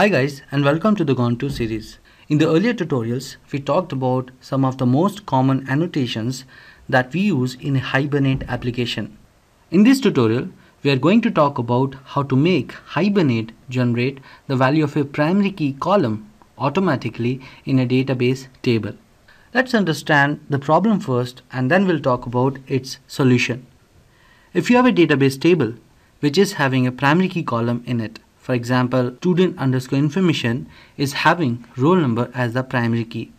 Hi guys, and welcome to the Gone To series. In the earlier tutorials, we talked about some of the most common annotations that we use in a Hibernate application. In this tutorial, we are going to talk about how to make Hibernate generate the value of a primary key column automatically in a database table. Let's understand the problem first, and then we'll talk about its solution. If you have a database table which is having a primary key column in it, for example, student underscore information is having roll number as the primary key.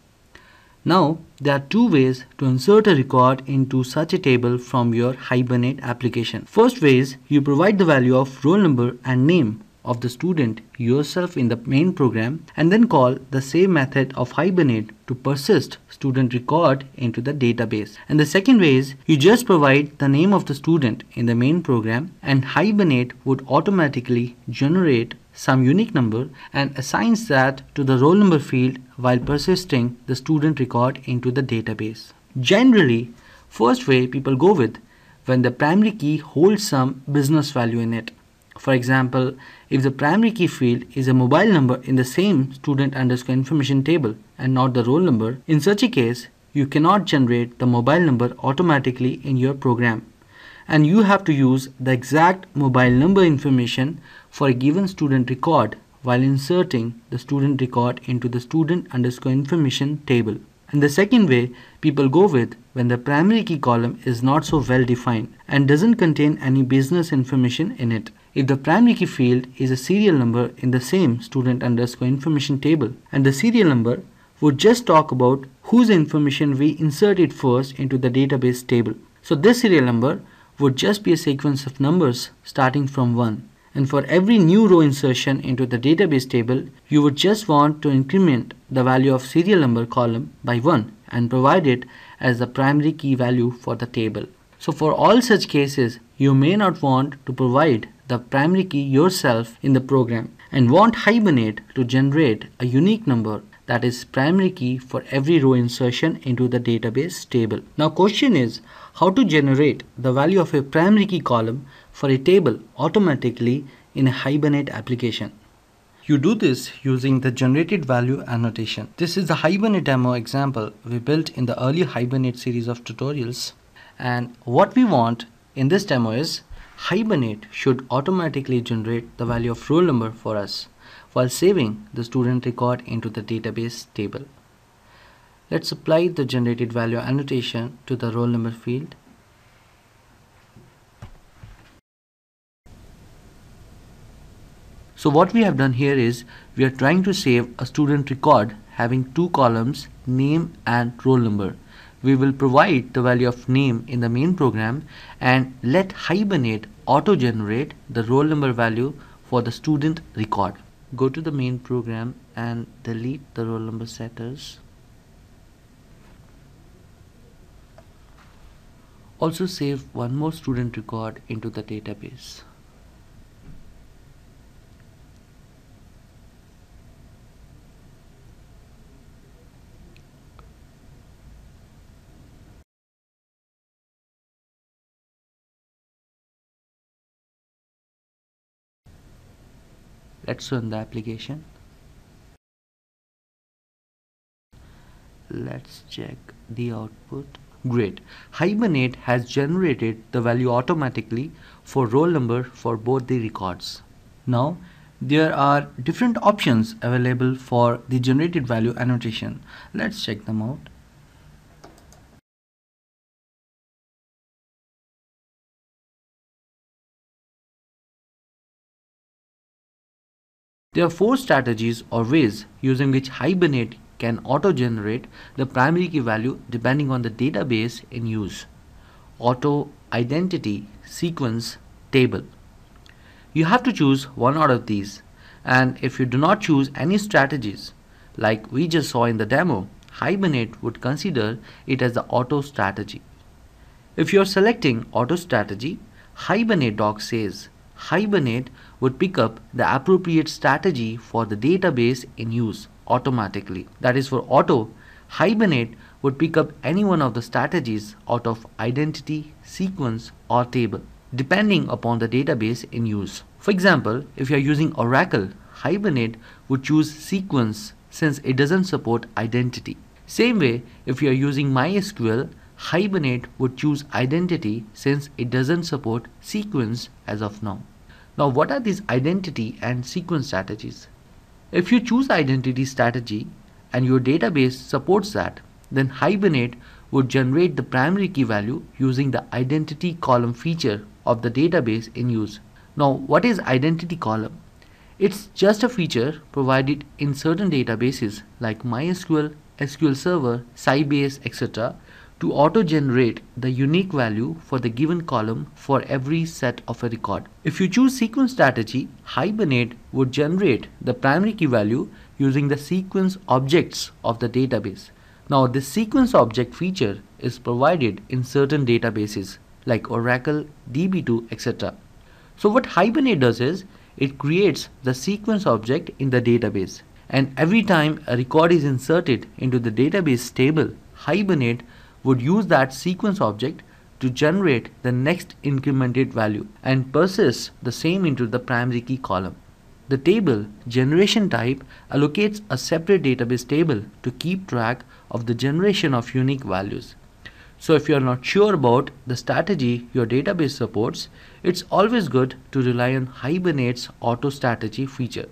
Now, there are two ways to insert a record into such a table from your Hibernate application. First way is you provide the value of roll number and name of the student yourself in the main program and then call the same method of Hibernate to persist student record into the database. And the second way is you just provide the name of the student in the main program and Hibernate would automatically generate some unique number and assigns that to the roll number field while persisting the student record into the database. Generally, first way people go with when the primary key holds some business value in it. For example, if the primary key field is a mobile number in the same student underscore information table and not the roll number, in such a case, you cannot generate the mobile number automatically in your program. And you have to use the exact mobile number information for a given student record while inserting the student record into the student underscore information table. And the second way people go with when the primary key column is not so well defined and doesn't contain any business information in it. If the primary key field is a serial number in the same student underscore information table and the serial number would just talk about whose information we inserted first into the database table. So this serial number would just be a sequence of numbers starting from 1. And for every new row insertion into the database table, you would just want to increment the value of serial number column by 1 and provide it as the primary key value for the table. So for all such cases, you may not want to provide the primary key yourself in the program and want Hibernate to generate a unique number that is primary key for every row insertion into the database table. Now question is how to generate the value of a primary key column for a table automatically in a Hibernate application. You do this using the generated value annotation. This is the Hibernate demo example we built in the earlier Hibernate series of tutorials, and what we want in this demo is Hibernate should automatically generate the value of roll number for us while saving the student record into the database table. Let's apply the generated value annotation to the roll number field. So what we have done here is we are trying to save a student record having two columns, name and roll number. We will provide the value of name in the main program and let Hibernate auto-generate the roll number value for the student record. Go to the main program and delete the roll number setters. Also save one more student record into the database. Let's run the application. Let's check the output. Great. Hibernate has generated the value automatically for roll number for both the records. Now, there are different options available for the generated value annotation. Let's check them out. There are 4 strategies or ways using which Hibernate can auto-generate the primary key value depending on the database in use. Auto, identity, sequence, table. You have to choose one out of these, and if you do not choose any strategies like we just saw in the demo, Hibernate would consider it as the auto strategy. If you are selecting auto strategy, Hibernate doc says Hibernate would pick up the appropriate strategy for the database in use automatically. That is, for auto, Hibernate would pick up any one of the strategies out of identity, sequence or table, depending upon the database in use. For example, if you are using Oracle, Hibernate would choose sequence since it doesn't support identity. Same way, if you are using MySQL, Hibernate would choose identity since it doesn't support sequence as of now. Now, what are these identity and sequence strategies? If you choose identity strategy and your database supports that, then Hibernate would generate the primary key value using the identity column feature of the database in use. Now, what is identity column? It's just a feature provided in certain databases like MySQL, SQL Server, Sybase, etc. to auto-generate the unique value for the given column for every set of a record. If you choose sequence strategy, Hibernate would generate the primary key value using the sequence objects of the database. Now, this sequence object feature is provided in certain databases like Oracle, DB2, etc. So what Hibernate does is, it creates the sequence object in the database, and every time a record is inserted into the database table, Hibernate would use that sequence object to generate the next incremented value and persist the same into the primary key column. The table generation type allocates a separate database table to keep track of the generation of unique values. So if you are not sure about the strategy your database supports, it's always good to rely on Hibernate's auto strategy feature.